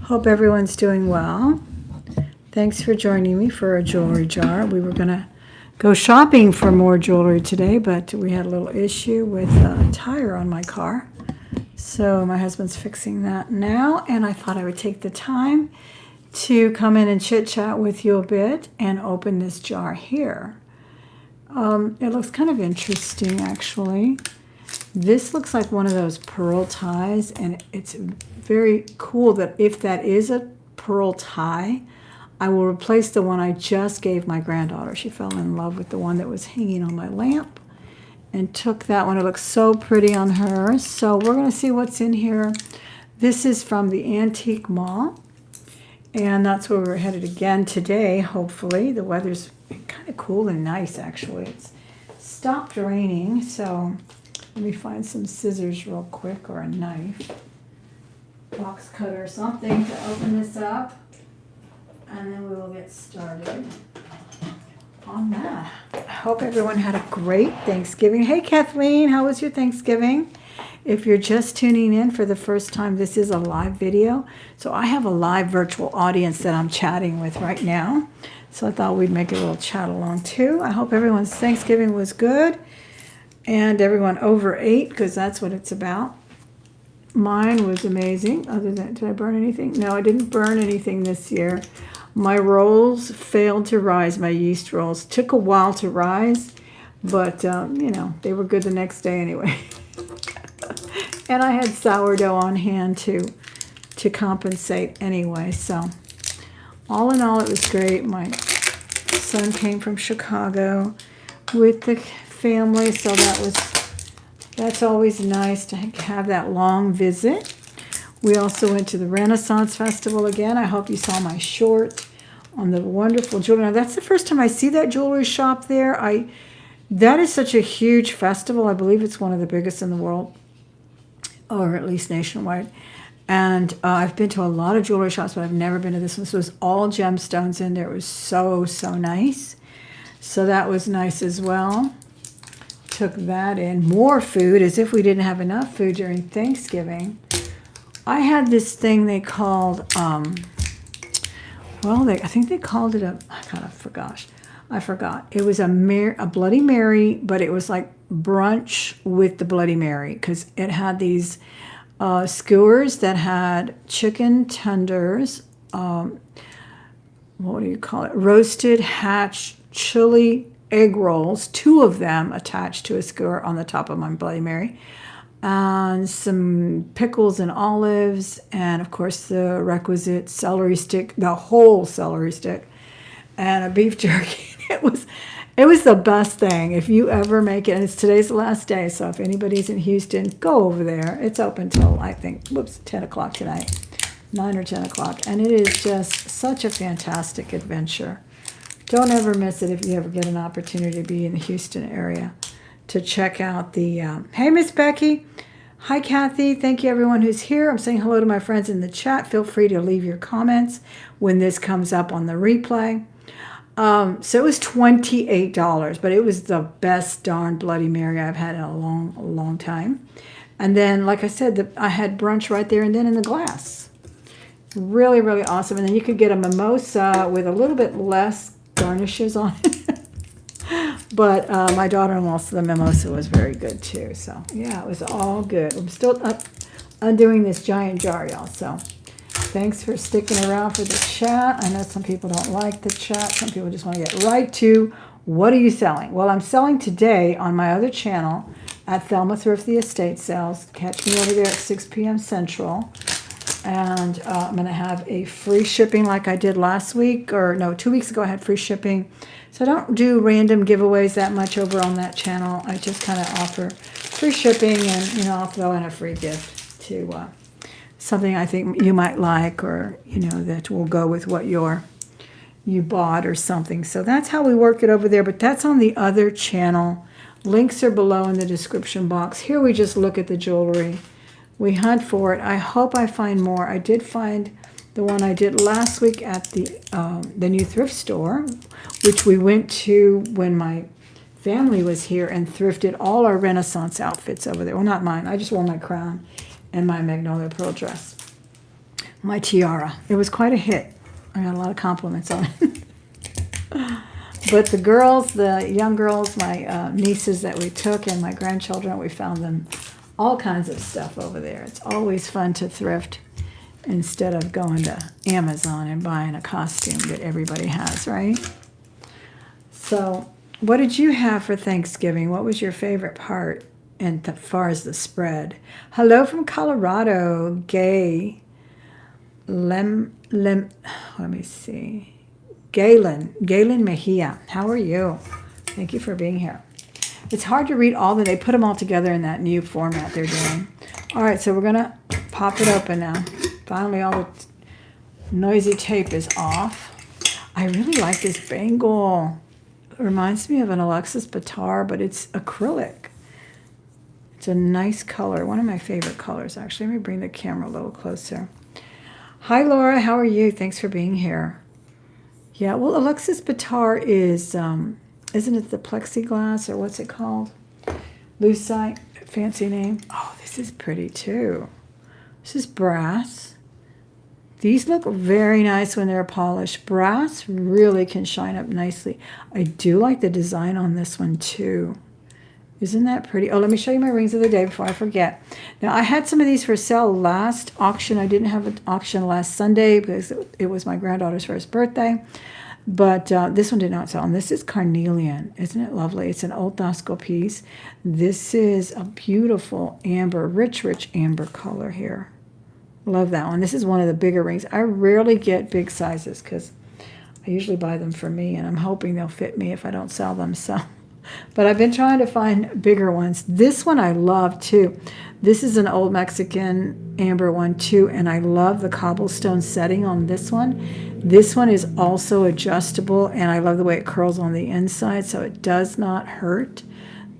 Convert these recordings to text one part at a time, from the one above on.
Hope everyone's doing well. Thanks for joining me for a jewelry jar. We were going to go shopping for more jewelry today, but we had a little issue with a tire on my car. So my husband's fixing that now, and I thought I would take the time to come in and chit-chat with you a bit and open this jar here. It looks kind of interesting, actually. This looks like one of those pearl ties, and it's very cool that if that is a pearl tie, I will replace the one I just gave my granddaughter. She fell in love with the one that was hanging on my lamp and took that one. It looks so pretty on her. So we're going to see what's in here. This is from the Antique Mall, and that's where we're headed again today, hopefully. The weather's kind of cool and nice, actually. It's stopped raining, so let me find some scissors real quick, or a knife, box cutter or something to open this up, and then we will get started on that. I hope everyone had a great Thanksgiving. Hey Kathleen, how was your Thanksgiving? If you're just tuning in for the first time, this is a live video. So I have a live virtual audience that I'm chatting with right now. So I thought we'd make a little chat along too. I hope everyone's Thanksgiving was good and everyone overate, because that's what it's about. Mine was amazing. Other than, did I burn anything? No, I didn't burn anything this year. My rolls failed to rise. My yeast rolls took a while to rise, but you know, they were good the next day anyway. And I had sourdough on hand to compensate anyway. So all in all, it was great. My son came from Chicago with the family, so that's always nice to have that long visit. We also went to the Renaissance Festival again. I hope you saw my short on the wonderful jewelry. Now, that's the first time I see that jewelry shop there. That is such a huge festival. I believe it's one of the biggest in the world, or at least nationwide. And I've been to a lot of jewelry shops, but I've never been to this one. This was all gemstones in there. It was so, so nice. So that was nice as well. Took that in. More food, as if we didn't have enough food during Thanksgiving. I had this thing they called, I think they called it I forgot. It was a Bloody Mary, but it was like brunch with the Bloody Mary, because it had these skewers that had chicken tenders, roasted hatch chili egg rolls, 2 of them attached to a skewer on the top of my Bloody Mary, and some pickles and olives, and of course the requisite celery stick, the whole celery stick, and a beef jerky. It was the best thing. If you ever make it, and today's the last day, so if anybody's in Houston, go over there. It's open till, I think, 10 o'clock tonight, 9 or 10 o'clock, and it is just such a fantastic adventure. Don't ever miss it if you ever get an opportunity to be in the Houston area to check out the, hey, Miss Becky. Hi, Kathy. Thank you, everyone who's here. I'm saying hello to my friends in the chat. Feel free to leave your comments when this comes up on the replay. So it was $28, but it was the best darn Bloody Mary I've had in a long time. And then, like I said, I had brunch right there and then in the glass. Really, really awesome. And then you could get a mimosa with a little bit less garnishes on it. But my daughter-in-law, so the mimosa was very good too. So yeah, it was all good. I'm still undoing this giant jar, y'all. So thanks for sticking around for the chat. I know some people don't like the chat. Some people just want to get right to, what are you selling? Well, I'm selling today on my other channel at Thelma Thrift, the estate sales. Catch me over there at 6 p.m. Central. And I'm going to have a free shipping like I did last week, or no, 2 weeks ago I had free shipping. So I don't do random giveaways that much over on that channel. I just kind of offer free shipping, and, you know, I'll throw in a free gift to something I think you might like, or, you know, that will go with what you bought or something. So that's how we work it over there, but that's on the other channel. Links are below in the description box. Here we just look at the jewelry. We hunt for it. I hope I find more. I did find the one I did last week at the new thrift store, which we went to when my family was here and thrifted all our Renaissance outfits over there. Well, not mine. I just wore my crown and my magnolia pearl dress. my tiara. It was quite a hit. I got a lot of compliments on it. But the girls, the young girls, my nieces that we took, and my grandchildren, we found them all kinds of stuff over there. It's always fun to thrift instead of going to Amazon and buying a costume that everybody has, right? So what did you have for Thanksgiving? What was your favorite part as far as the spread? Hello from Colorado, Gay. Let me see. Galen Mejia. How are you? Thank you for being here. It's hard to read all they put them all together in that new format they're doing. All right, so we're going to pop it open now. Finally, all the noisy tape is off. I really like this bangle. It reminds me of an Alexis Bitar, but it's acrylic. It's a nice color. One of my favorite colors, actually. Let me bring the camera a little closer. Hi, Laura. How are you? Thanks for being here. Yeah, well, Alexis Bitar is, isn't it the plexiglass, or what's it called? Lucite, fancy name. Oh, this is pretty, too. This is brass. These look very nice when they're polished. Brass really can shine up nicely. I do like the design on this one, too. Isn't that pretty? Oh, let me show you my rings of the day before I forget. Now, I had some of these for sale last auction. I didn't have an auction last Sunday because it was my granddaughter's first birthday. But this one did not sell. And this is carnelian. Isn't it lovely? It's an old Dosco piece. This is a beautiful amber, rich amber color here. Love that one. This is one of the bigger rings. I rarely get big sizes because I usually buy them for me. And I'm hoping they'll fit me if I don't sell them. So. But I've been trying to find bigger ones. This one I love, too. This is an old Mexican amber one, too, and I love the cobblestone setting on this one. This one is also adjustable, and I love the way it curls on the inside, so it does not hurt.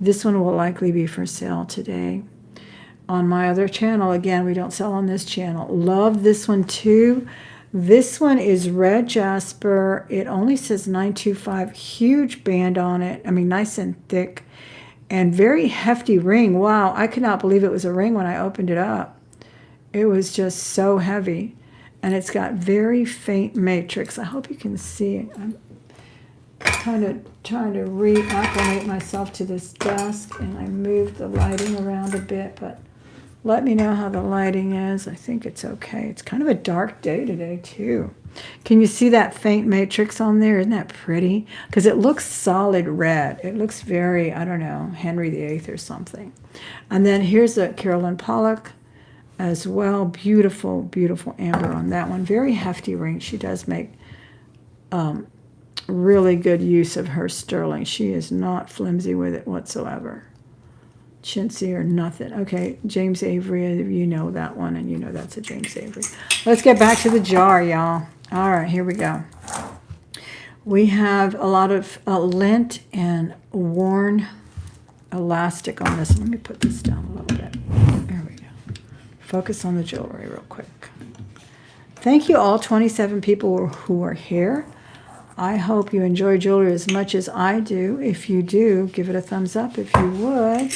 This one will likely be for sale today. On my other channel, again, we don't sell on this channel. Love this one, too. This one is red jasper. It only says 925. Huge band on it. I mean, nice and thick. And very hefty ring. Wow, I could not believe it was a ring when I opened it up. It was just so heavy. And it's got very faint matrix. I hope you can see it. I'm trying to reacclimate myself to this desk. And I moved the lighting around a bit, but let me know how the lighting is. I think it's okay. It's kind of a dark day today, too. Can you see that faint matrix on there? Isn't that pretty? Because it looks solid red. It looks very, I don't know, Henry VIII or something. And then here's a Carolyn Pollock as well. Beautiful, beautiful amber on that one. Very hefty ring. She does make really good use of her sterling. She is not flimsy with it whatsoever. Chintzy or nothing. Okay, James Avery, you know that one, and you know that's a James Avery. Let's get back to the jar, y'all. All right, here we go. We have a lot of lint and worn elastic on this. Let me put this down a little bit. There we go. Focus on the jewelry real quick. Thank you all 27 people who are here. I hope you enjoy jewelry as much as I do. If you do, give it a thumbs up if you would.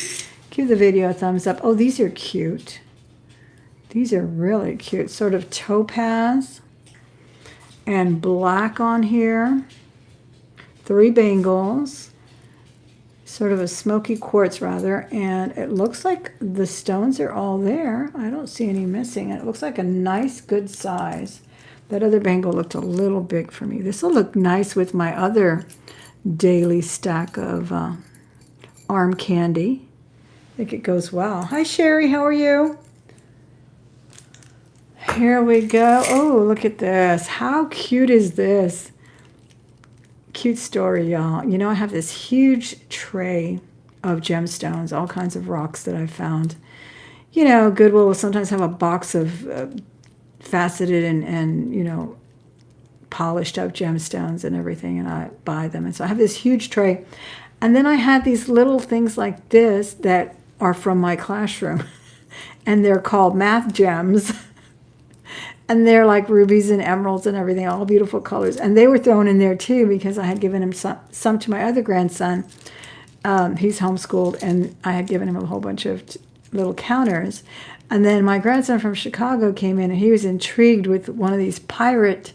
Give the video a thumbs up. Oh, these are cute. These are really cute. Sort of topaz and black on here. 3 bangles. Sort of a smoky quartz, rather. And it looks like the stones are all there. I don't see any missing. It looks like a nice, good size. That other bangle looked a little big for me. This will look nice with my other daily stack of arm candy. I think it goes well. Hi, Sherry. How are you? Here we go. Oh, look at this. How cute is this? Cute story, y'all. You know, I have this huge tray of gemstones, all kinds of rocks that I found. You know, Goodwill will sometimes have a box of faceted and, you know, polished up gemstones and everything, and I buy them. And so I have this huge tray. And then I had these little things like this that are from my classroom, and they're called math gems. And they're like rubies and emeralds and everything, all beautiful colors. And they were thrown in there too because I had given him some to my other grandson. He's homeschooled, and I had given him a whole bunch of little counters. And then my grandson from Chicago came in, and he was intrigued with one of these pirate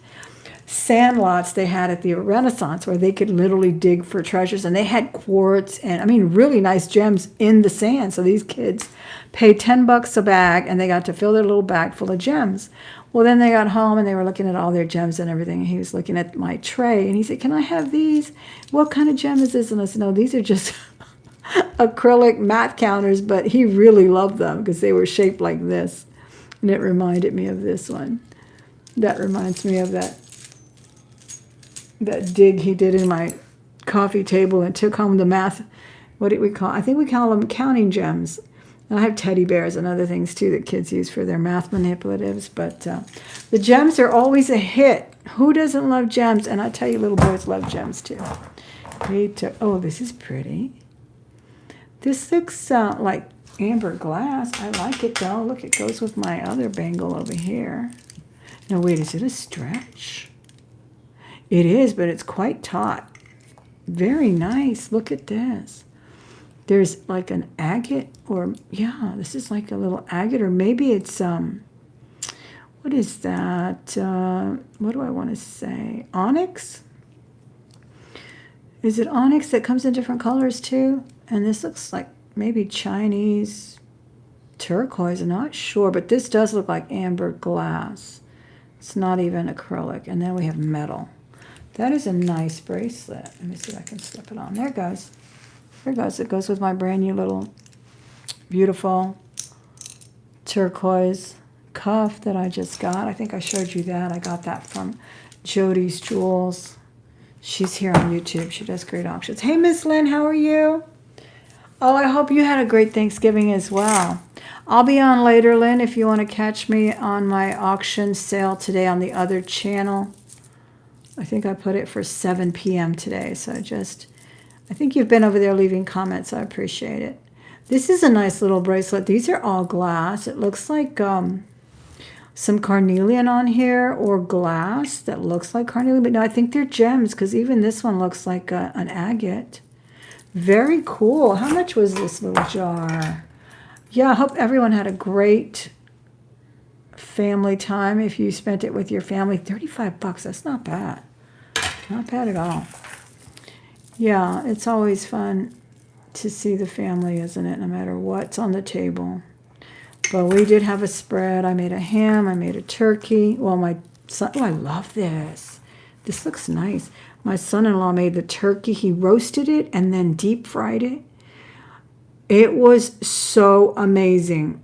sand lots they had at the Renaissance where they could literally dig for treasures. And they had quartz and, I mean, really nice gems in the sand. So these kids paid $10 a bag, and they got to fill their little bag full of gems. Well, then they got home, and they were looking at all their gems and everything. And he was looking at my tray, and he said, "Can I have these? What kind of gem is this?" And I said, "No, these are just acrylic matte counters," but he really loved them because they were shaped like this. And it reminded me of this one. That reminds me of that dig he did in my coffee table and took home the math. What did we call? I think we call them counting gems. And I have teddy bears and other things too that kids use for their math manipulatives. But the gems are always a hit. Who doesn't love gems? And I tell you, little boys love gems too. Oh, this is pretty. This looks like amber glass. I like it though. Look, it goes with my other bangle over here. No, wait, is it a stretch? It is, but it's quite taut. Very nice. Look at this. There's like an agate, or yeah, this is like a little agate, or maybe it's what is that? What do I want to say? Onyx? Is it onyx that comes in different colors too? And this looks like maybe Chinese turquoise. I'm not sure, but this does look like amber glass. It's not even acrylic. And then we have metal. That is a nice bracelet. Let me see if I can slip it on. There it goes. There it goes. It goes with my brand new little beautiful turquoise cuff that I just got. I think I showed you that. I got that from Jody's Jewels. She's here on YouTube. She does great auctions. Hey, Miss Lynn, how are you? Oh, I hope you had a great Thanksgiving as well. I'll be on later, Lynn, if you want to catch me on my auction sale today on the other channel. I think I put it for 7 p.m. today, so I think you've been over there leaving comments. I appreciate it. This is a nice little bracelet. These are all glass. It looks like some carnelian on here, or glass that looks like carnelian, but no, I think they're gems, because even this one looks like an agate. Very cool. How much was this little jar? Yeah, I hope everyone had a great family time. If you spent it with your family, $35, that's not bad. Not bad at all. Yeah, it's always fun to see the family, isn't it? No matter what's on the table. But we did have a spread. I made a ham. I made a turkey. Well, my son, oh, I love this. This looks nice. My son-in-law made the turkey. He roasted it and then deep fried it. It was so amazing.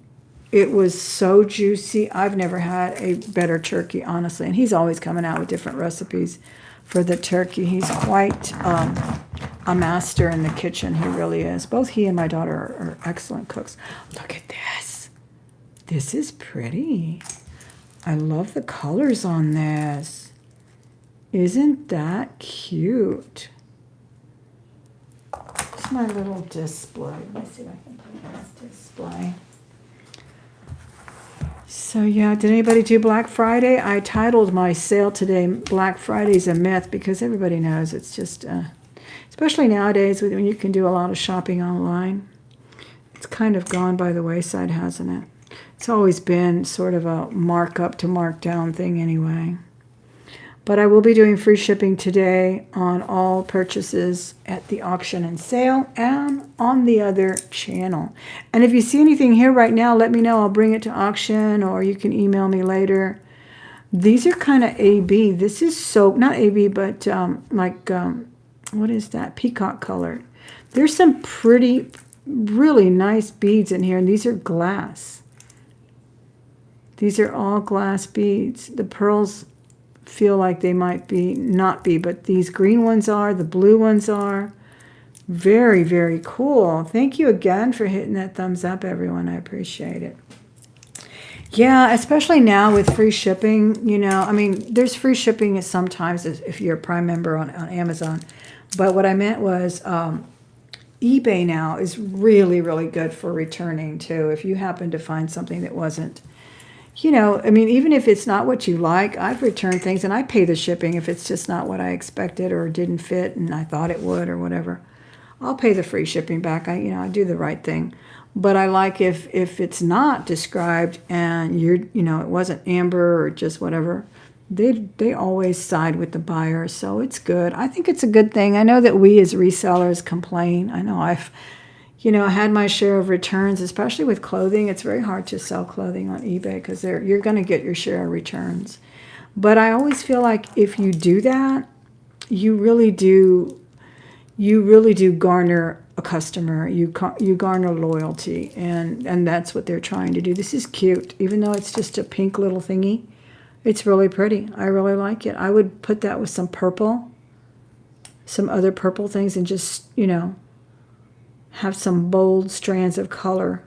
It was so juicy. I've never had a better turkey, honestly. And he's always coming out with different recipes for the turkey. He's quite a master in the kitchen. He really is. Both he and my daughter are excellent cooks. Look at this. This is pretty. I love the colors on this. Isn't that cute? It's my little display. Let me see if I can put this display. So yeah, did anybody do Black Friday? I titled my sale today, Black Friday's a Myth, because everybody knows it's just, especially nowadays when you can do a lot of shopping online. It's kind of gone by the wayside, hasn't it? It's always been sort of a markup to markdown thing anyway. But I will be doing free shipping today on all purchases at the auction and sale and on the other channel. And if you see anything here right now, let me know. I'll bring it to auction, or you can email me later. These are kind of AB. This is so, not AB, but what is that? Peacock color. There's some pretty, really nice beads in here, and these are glass. These are all glass beads. The pearls feel like they might be, not be, but these green ones are, the blue ones are. Very, very cool. Thank you again for hitting that thumbs up, everyone. I appreciate it. Yeah, especially now with free shipping, you know, I mean, there's free shipping sometimes if you're a Prime member on Amazon. But what I meant was eBay now is really, really good for returning too. If you happen to find something that wasn't, you know, I mean, even if it's not what you like, I've returned things and I pay the shipping if it's just not what I expected or didn't fit and I thought it would or whatever. I'll pay the free shipping back. I do the right thing. But I like if it's not described and it wasn't amber or just whatever, they always side with the buyer, so it's good. I think it's a good thing. I know that we as resellers complain. I know I had my share of returns, especially with clothing. It's very hard to sell clothing on eBay because you're going to get your share of returns. But I always feel like if you do that, you really do garner a customer. You garner loyalty, and that's what they're trying to do. This is cute, even though it's just a pink little thingy. It's really pretty. I really like it. I would put that with some purple, some other purple things, and just, have some bold strands of color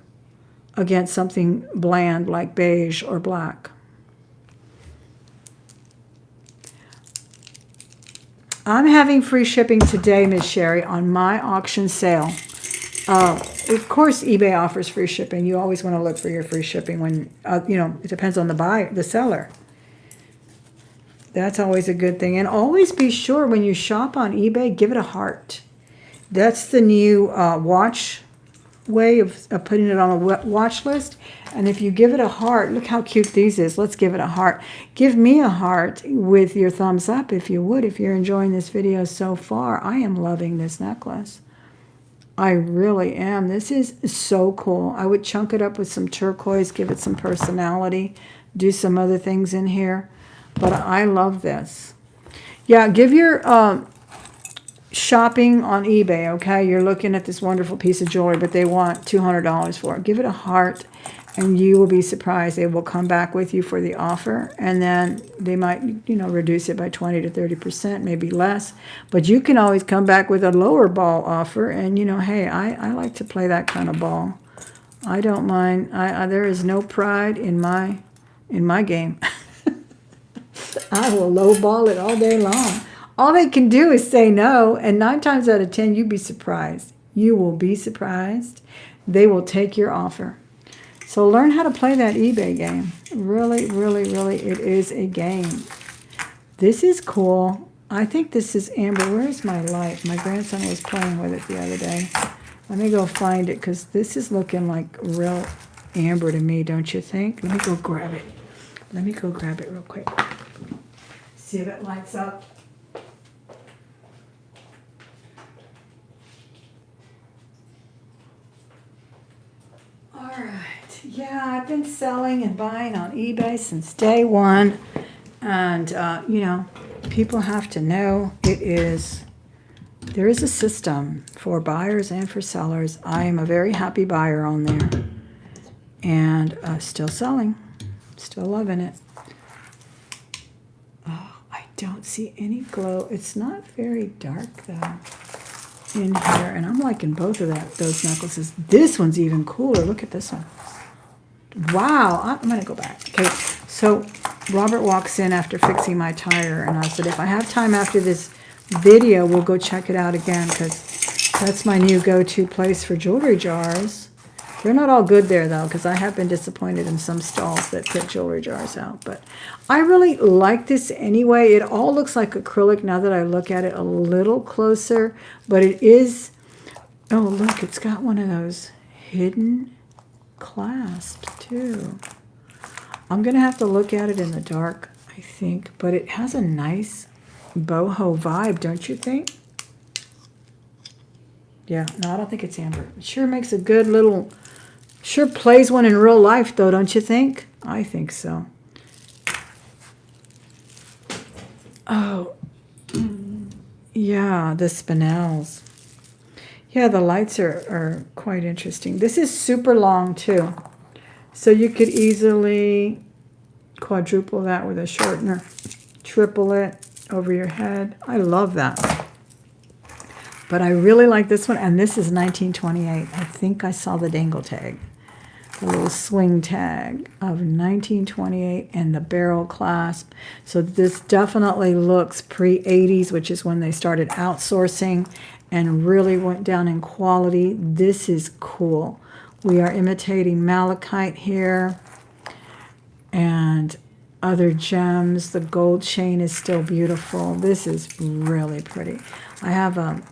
against something bland like beige or black. I'm having free shipping today, Miss Sherry, on my auction sale. Of course, eBay offers free shipping. You always want to look for your free shipping when, it depends on the seller. That's always a good thing. And always be sure when you shop on eBay, give it a heart. That's the new watch way of putting it on a watch list. And if you give it a heart, look how cute these is. Let's give it a heart. Give me a heart with your thumbs up if you would, if you're enjoying this video so far. I am loving this necklace. I really am. This is so cool. I would chunk it up with some turquoise, give it some personality, do some other things in here. But I love this. Yeah, give your shopping on eBay, okay? You're looking at this wonderful piece of jewelry, but they want $200 for it. Give it a heart, and you will be surprised. They will come back with you for the offer, and then they might, reduce it by 20 to 30%, maybe less. But you can always come back with a lower ball offer, and, hey, I like to play that kind of ball. I don't mind. There is no pride in my game. I will lowball it all day long. All they can do is say no, and 9 times out of 10, you'd be surprised. You will be surprised. They will take your offer. So learn how to play that eBay game. Really, really, really, it is a game. This is cool. I think this is amber. Where's my light? My grandson was playing with it the other day. Let me go find it, because this is looking like real amber to me, don't you think? Let me go grab it. Let me go grab it real quick. See if it lights up. All right. Yeah, I've been selling and buying on eBay since day one. And, people have to know there is a system for buyers and for sellers. I am a very happy buyer on there. And still selling. Still loving it. Oh, I don't see any glow. It's not very dark, though, in here. And I'm liking both of those necklaces. This one's even cooler. Look at this one. Wow. I'm going to go back. Okay, so Robert walks in after fixing my tire, and I said, if I have time after this video, we'll go check it out again, because that's my new go-to place for jewelry jars. They're not all good there, though, because I have been disappointed in some stalls that put jewelry jars out. But I really like this anyway. It all looks like acrylic now that I look at it a little closer. But it is, oh, look, it's got one of those hidden clasps, too. I'm going to have to look at it in the dark, I think. But it has a nice boho vibe, don't you think? Yeah, no, I don't think it's amber. It sure makes a good little... Sure plays one in real life, though, don't you think? I think so. Oh, yeah, the spinels. Yeah, the lights are quite interesting. This is super long, too. So you could easily quadruple that with a shortener. Triple it over your head. I love that. But I really like this one, and this is 1928. I think I saw the dangle tag. The little swing tag of 1928 and the barrel clasp. So this definitely looks pre-80s, which is when they started outsourcing and really went down in quality. This is cool. We are imitating malachite here and other gems. The gold chain is still beautiful. This is really pretty. I have a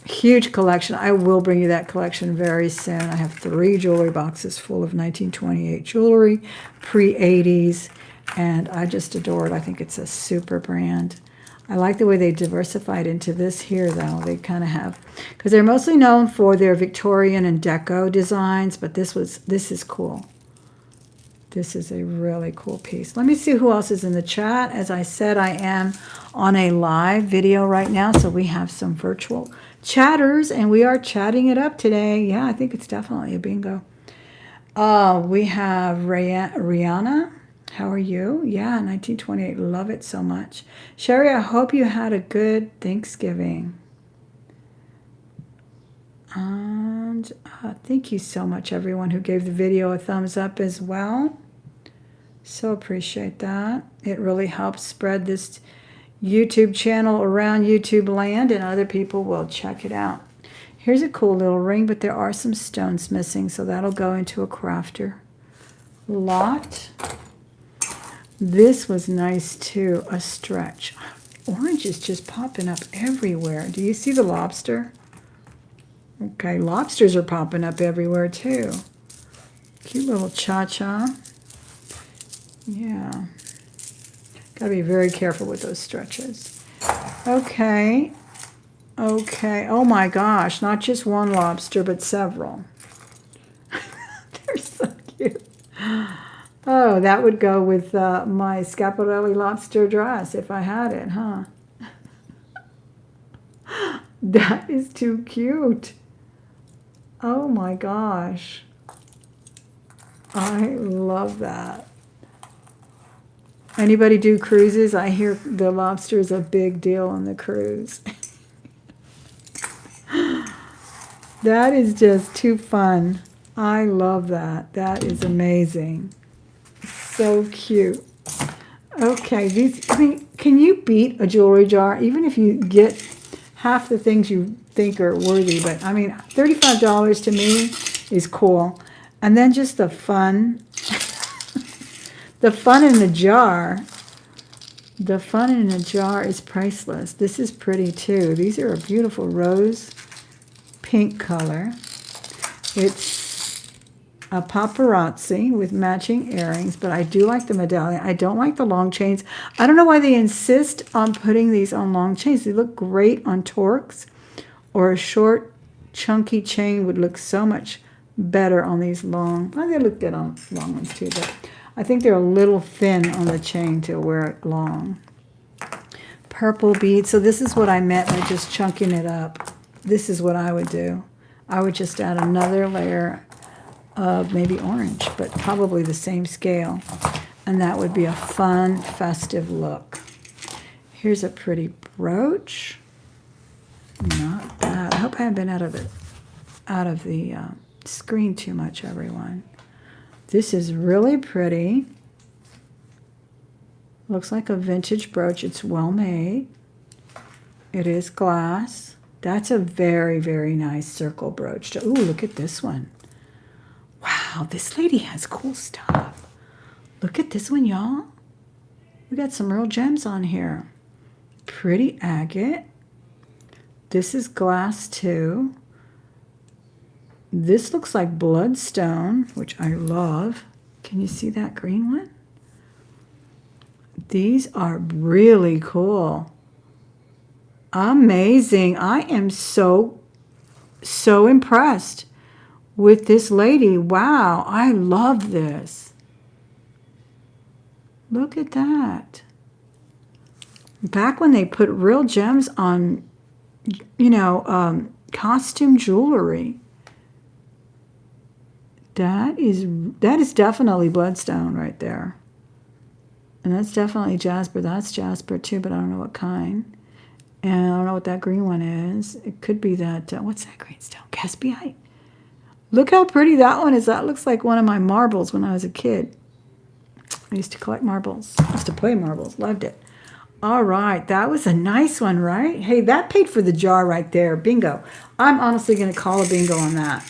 Huge collection. I will bring you that collection very soon. I have 3 jewelry boxes full of 1928 jewelry, pre-80s, and I just adore it. I think it's a super brand. I like the way they diversified into this here, though. They kind of have, because they're mostly known for their Victorian and Deco designs, but this is cool. This is a really cool piece. Let me see who else is in the chat. As I said, I am on a live video right now, so we have some virtual chatters, and we are chatting it up today. Yeah, I think it's definitely a bingo. We have Rihanna. How are you? Yeah, 1928. Love it so much. Sherry, I hope you had a good Thanksgiving. And thank you so much, everyone who gave the video a thumbs up as well. So appreciate that. It really helps spread this YouTube channel around YouTube land, and other people will check it out. Here's a cool little ring, but there are some stones missing, so that'll go into a crafter lot. This was nice too, a stretch. Orange is just popping up everywhere. Do you see the lobster? Okay, lobsters are popping up everywhere too. Cute little cha-cha. Yeah. Gotta be very careful with those stretches. Okay. Okay. Oh my gosh, not just one lobster, but several. They're so cute. Oh, that would go with my Schiaparelli lobster dress if I had it, huh? That is too cute. Oh my gosh. I love that. Anybody do cruises? I hear the lobster is a big deal on the cruise. That is just too fun. I love that. That is amazing. So cute. Okay, these, I mean, can you beat a jewelry jar? Even if you get half the things you think are worthy, but I mean, $35 to me is cool. And then just the fun. The fun in the jar. The fun in a jar is priceless. This is pretty too. These are a beautiful rose pink color. It's a paparazzi with matching earrings, but I do like the medallion. I don't like the long chains. I don't know why they insist on putting these on long chains. They look great on torques, or a short, chunky chain would look so much better on these long. Well, they look good on long ones too, but I think they're a little thin on the chain to wear it long. Purple beads. So this is what I meant by just chunking it up. This is what I would do. I would just add another layer of maybe orange, but probably the same scale. And that would be a fun, festive look. Here's a pretty brooch. Not bad. I hope I haven't been out of the screen too much, everyone. This is really pretty. Looks like a vintage brooch. It's well made. It is glass. That's a very, very nice circle brooch. Ooh, look at this one. Wow, this lady has cool stuff. Look at this one, y'all. We got some real gems on here. Pretty agate. This is glass too. This looks like bloodstone, which I love. Can you see that green one? These are really cool. Amazing. I am so impressed with this lady. Wow, I love this. Look at that. Back when they put real gems on, you know, costume jewelry. That is definitely bloodstone right there. And that's definitely jasper. That's jasper too, but I don't know what kind. And I don't know what that green one is. It could be that, what's that green stone? Caspiite. Look how pretty that one is. That looks like one of my marbles when I was a kid. I used to collect marbles. I used to play marbles. Loved it. All right. That was a nice one, right? Hey, that paid for the jar right there. Bingo. I'm honestly going to call a bingo on that.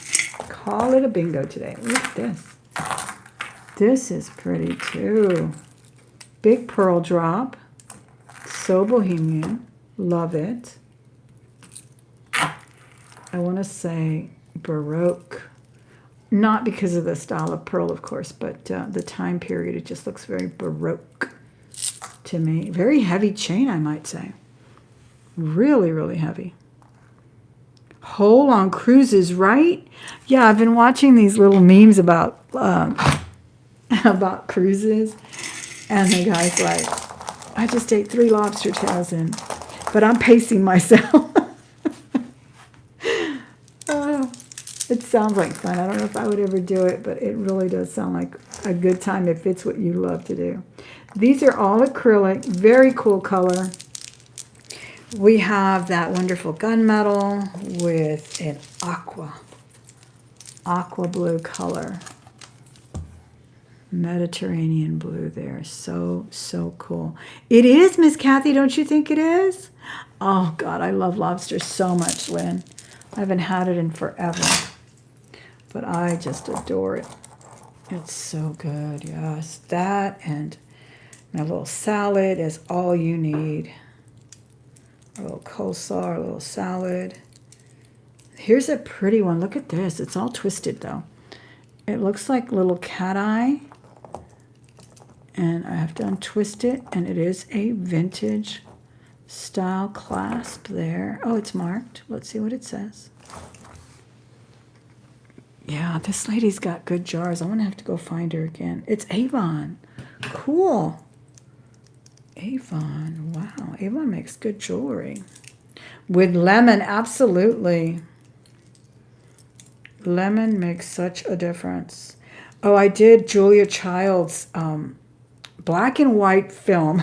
Call it a bingo today. Look at this. This is pretty too. Big pearl drop. So bohemian. Love it. I want to say Baroque. Not because of the style of pearl, of course, but the time period. It just looks very Baroque to me. Very heavy chain, I might say. Really, really heavy. Hole on cruises, right? Yeah, I've been watching these little memes about about cruises, and the guy's like, I just ate 3 lobster tails in, but I'm pacing myself. It sounds like fun. I don't know if I would ever do it, but it really does sound like a good time if it's what you love to do. These are all acrylic, very cool color. We have that wonderful gunmetal with an aqua blue color. Mediterranean blue there. So, so cool. It is, Miss Kathy, don't you think it is? Oh, God, I love lobster so much, Lynn. I haven't had it in forever. But I just adore it. It's so good, yes. That and my little salad is all you need. A little coleslaw, a little salad. Here's a pretty one. Look at this. It's all twisted, though. It looks like little cat eye. And I have to untwist it. And it is a vintage style clasp there. Oh, it's marked. Let's see what it says. Yeah, this lady's got good jars. I'm going to have to go find her again. It's Avon. Cool. Avon. Wow. Avon makes good jewelry. With lemon, absolutely. Lemon makes such a difference. Oh, I did Julia Child's black and white film.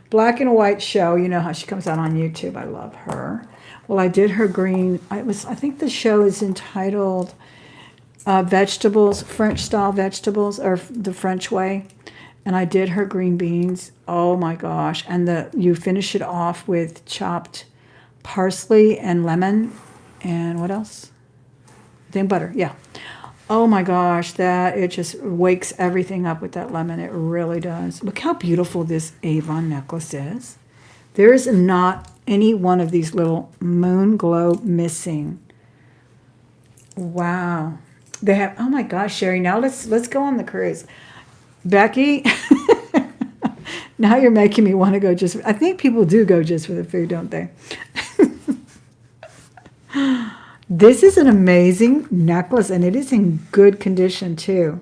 Black and white show. You know how she comes out on YouTube. I love her. Well, I did her green. I think the show is entitled vegetables, French style vegetables, or the French way. And I did her green beans. Oh my gosh. And you finish it off with chopped parsley and lemon. And what else? I think butter, yeah. Oh my gosh, it just wakes everything up with that lemon. It really does. Look how beautiful this Avon necklace is. There is not any one of these little moon glow missing. Wow. They have, oh my gosh, Sherry, now let's go on the cruise. Becky, now you're making me want to go I think people do go just for the food, don't they? This is an amazing necklace, and it is in good condition, too.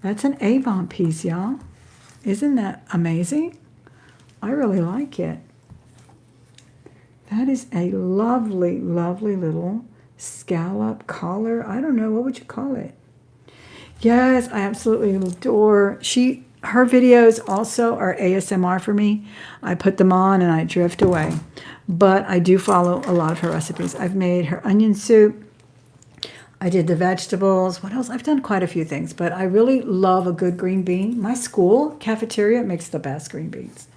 That's an Avon piece, y'all. Isn't that amazing? I really like it. That is a lovely, lovely little scallop collar. I don't know, what would you call it? Yes, I absolutely adore. Her videos also are ASMR for me. I put them on and I drift away. But I do follow a lot of her recipes. I've made her onion soup. I did the vegetables. What else? I've done quite a few things, but I really love a good green bean. My school cafeteria makes the best green beans.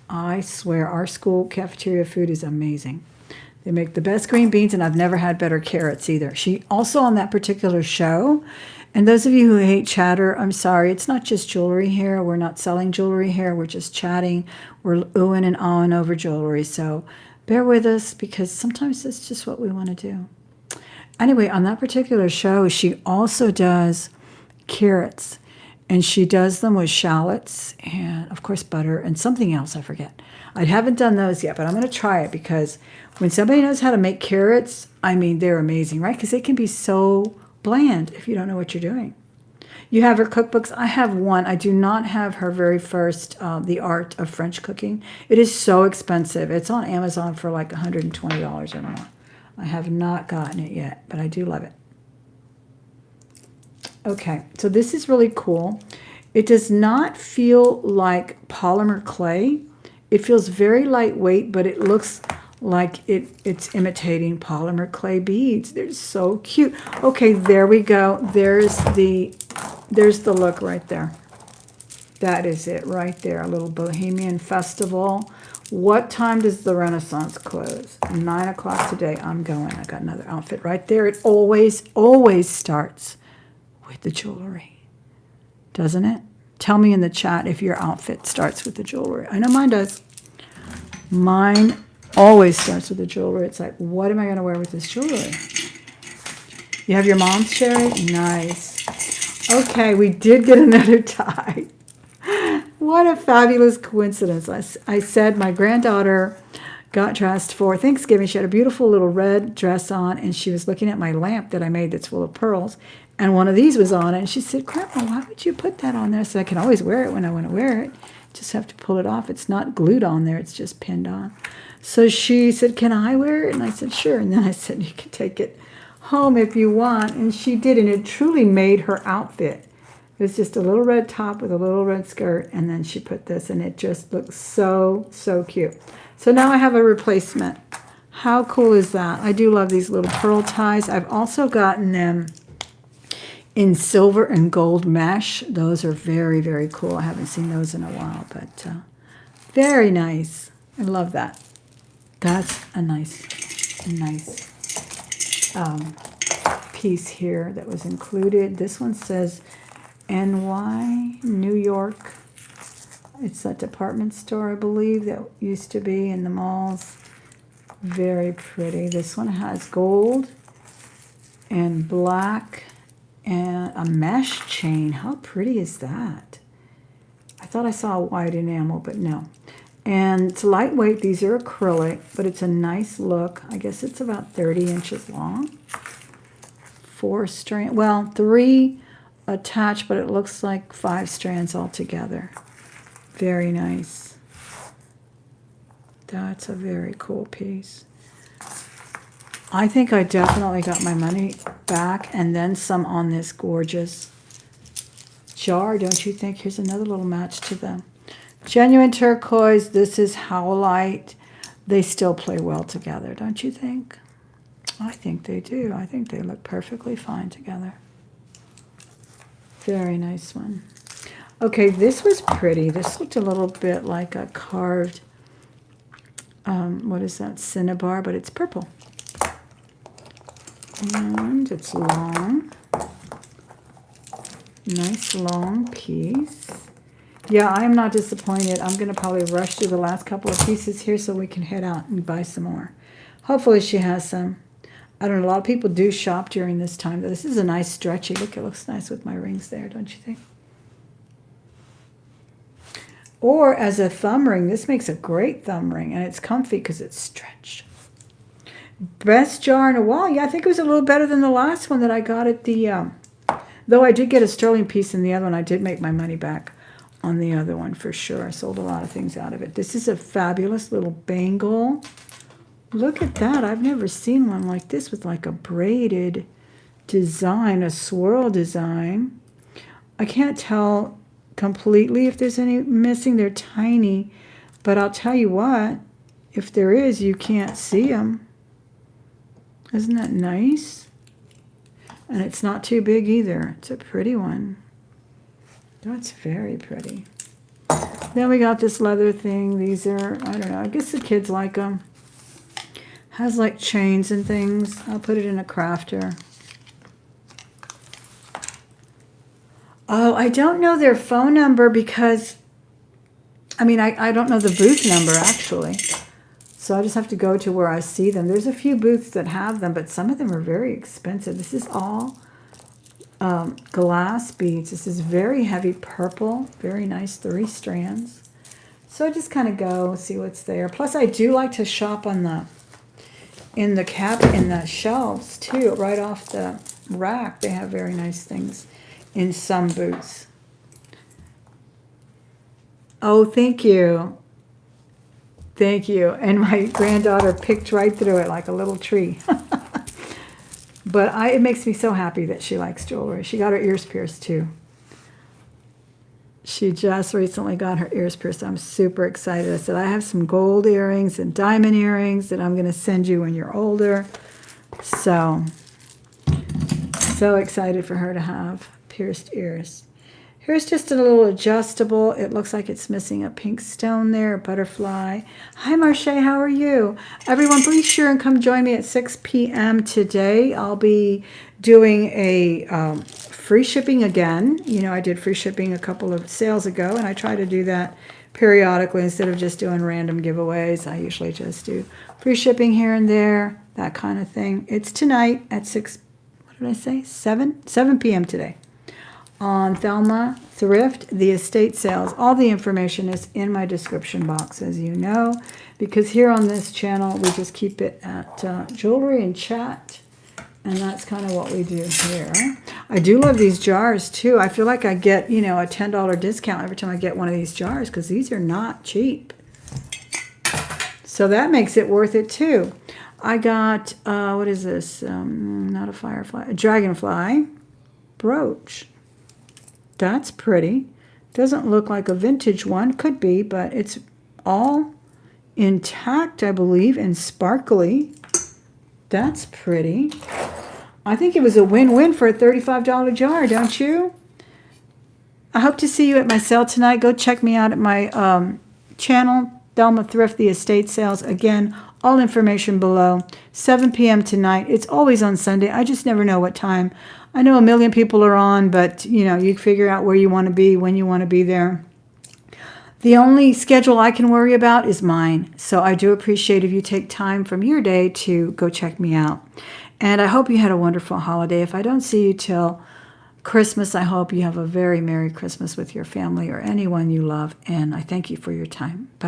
I swear our school cafeteria food is amazing. They make the best green beans, and I've never had better carrots either. She also on that particular show, and those of you who hate chatter, I'm sorry. It's not just jewelry here. We're not selling jewelry here. We're just chatting. We're oohing and ahhing over jewelry. So bear with us because sometimes it's just what we want to do. Anyway, on that particular show, she also does carrots. And she does them with shallots and, of course, butter and something else. I forget. I haven't done those yet, but I'm going to try it because when somebody knows how to make carrots, I mean, they're amazing, right? Because they can be so bland if you don't know what you're doing. You have her cookbooks. I have one. I do not have her very first, The Art of French Cooking. It is so expensive. It's on Amazon for like $120 or more. I have not gotten it yet, but I do love it. Okay, so this is really cool. It does not feel like polymer clay. It feels very lightweight, but it looks like it's imitating polymer clay beads. They're so cute. Okay, there we go. There's the look right there. That is it right there. A little Bohemian festival. What time does the Renaissance close? 9 o'clock today. I'm going. I got another outfit right there. It always, always starts with the jewelry, doesn't it? Tell me in the chat if your outfit starts with the jewelry. I know mine does. Mine always starts with the jewelry. It's like, what am I going to wear with this jewelry? You have your mom's, Sherry? Nice. Okay, we did get another tie. What a fabulous coincidence. I said my granddaughter got dressed for Thanksgiving. She had a beautiful little red dress on, and she was looking at my lamp that I made that's full of pearls, and one of these was on it, and she said, Grandma, why would you put that on there? I said, I can always wear it when I want to wear it. Just have to pull it off. It's not glued on there. It's just pinned on. So she said, can I wear it? And I said, sure. And then I said, you can take it home if you want. And she did, and it truly made her outfit. It was just a little red top with a little red skirt, and then she put this, and it just looks so, so cute. So now I have a replacement. How cool is that? I do love these little pearl ties. I've also gotten them in silver and gold mesh. Those are very, very cool. I haven't seen those in a while, but very nice. I love that. That's a nice piece here that was included. This one says NY, New York. It's that department store, I believe, that used to be in the malls. Very pretty. This one has gold and black and a mesh chain. How pretty is that? I thought I saw a white enamel, but no. And it's lightweight. These are acrylic, but it's a nice look. I guess it's about 30 inches long. 4 strands. Well, 3 attached, but it looks like 5 strands altogether. Very nice. That's a very cool piece. I think I definitely got my money back and then some on this gorgeous jar, don't you think? Here's another little match to them. Genuine turquoise. This is howlite. They still play well together, don't you think? I think they do. I think they look perfectly fine together. Very nice one. Okay, this was pretty. This looked a little bit like a carved, what is that, cinnabar, but it's purple. And it's long. Nice long piece. Yeah, I am not disappointed. I'm going to probably rush through the last couple of pieces here so we can head out and buy some more. Hopefully she has some. I don't know, a lot of people do shop during this time. This is a nice stretchy. Look, it looks nice with my rings there, don't you think? Or as a thumb ring, this makes a great thumb ring, and it's comfy because it's stretched. Best jar in a while. Yeah, I think it was a little better than the last one that I got at the, though I did get a sterling piece in the other one. I did make my money back on the other one for sure. I sold a lot of things out of it. This is a fabulous little bangle. Look at that. I've never seen one like this with like a braided design, a swirl design. I can't tell completely if there's any missing. They're tiny, but I'll tell you what, if there is, you can't see them. Isn't that nice? And it's not too big either. It's a pretty one. That's very pretty. Then we got this leather thing. These are, I don't know, I guess the kids like them. Has like chains and things. I'll put it in a crafter. Oh, I don't know their phone number because, I don't know the booth number actually. So I just have to go to where I see them. There's a few booths that have them, but some of them are very expensive. This is all glass beads. This is very heavy purple. Very nice, 3 strands. So I just kind of go see what's there. Plus I do like to shop on in the shelves too, right off the rack. They have very nice things in some booths. Oh, thank you. Thank you. And my granddaughter picked right through it like a little tree. But it makes me so happy that she likes jewelry. She got her ears pierced too. She just recently got her ears pierced. I'm super excited. I said, I have some gold earrings and diamond earrings that I'm going to send you when you're older. So excited for her to have pierced ears. Here's just a little adjustable. It looks like it's missing a pink stone there, a butterfly. Hi, Marche, how are you? Everyone, please sure and come join me at 6 p.m. today. I'll be doing a free shipping again. You know, I did free shipping a couple of sales ago, and I try to do that periodically instead of just doing random giveaways. I usually just do free shipping here and there, that kind of thing. It's tonight at 6, what did I say? 7 p.m. today on Thelma Thrift, the estate sales. All the information is in my description box, as you know, because here on this channel, we just keep it at jewelry and chat, and that's kind of what we do here. I do love these jars, too. I feel like I get, you know, a $10 discount every time I get one of these jars, because these are not cheap. So that makes it worth it, too. I got, what is this? Not a firefly, a dragonfly brooch. That's pretty. Doesn't look like a vintage one. Could be, but it's all intact, I believe, and sparkly. That's pretty. I think it was a win-win for a $35 jar, don't you? I hope to see you at my sale tonight. Go check me out at my channel, Thelma Thrift, the estate sales. Again, all information below. 7 p.m. tonight. It's always on Sunday. I just never know what time. I know a million people are on, but, you know, you figure out where you want to be, when you want to be there. The only schedule I can worry about is mine. So I do appreciate if you take time from your day to go check me out. And I hope you had a wonderful holiday. If I don't see you till Christmas, I hope you have a very Merry Christmas with your family or anyone you love. And I thank you for your time. Bye-bye.